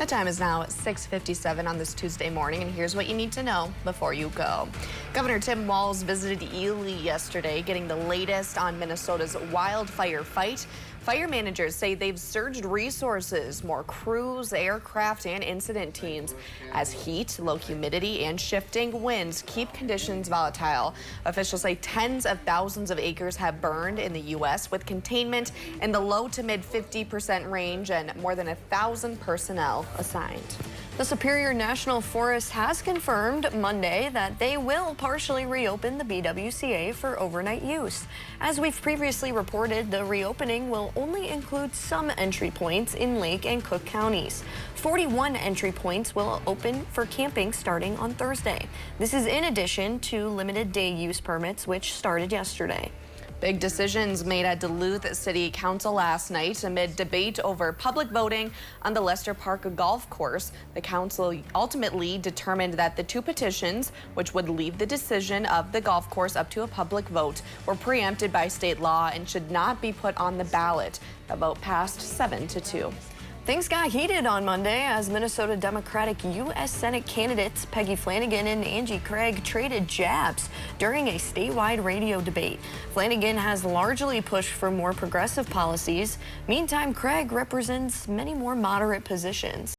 The time is now 6:57 on this Tuesday morning, and here's what you need to know before you go. Governor Tim Walz visited Ely yesterday, getting the latest on Minnesota's wildfire fight. Fire managers say they've surged resources, more crews, aircraft, and incident teams as heat, low humidity, and shifting winds keep conditions volatile. Officials say tens of thousands of acres have burned in the U.S., with containment in the low to mid 50% range and more than 1,000 personnel assigned. The Superior National Forest has confirmed Monday that they will partially reopen the BWCA for overnight use. As we've previously reported, the reopening will only include some entry points in Lake and Cook counties. 41 entry points will open for camping starting on Thursday. This is in addition to limited day use permits, which started yesterday. Big decisions made at Duluth City Council last night amid debate over public voting on the Lester Park golf course. The council ultimately determined that the two petitions, which would leave the decision of the golf course up to a public vote, were preempted by state law and should not be put on the ballot. The vote passed 7-2. Things got heated on Monday as Minnesota Democratic U.S. Senate candidates Peggy Flanagan and Angie Craig traded jabs during a statewide radio debate. Flanagan has largely pushed for more progressive policies. Meantime, Craig represents many more moderate positions.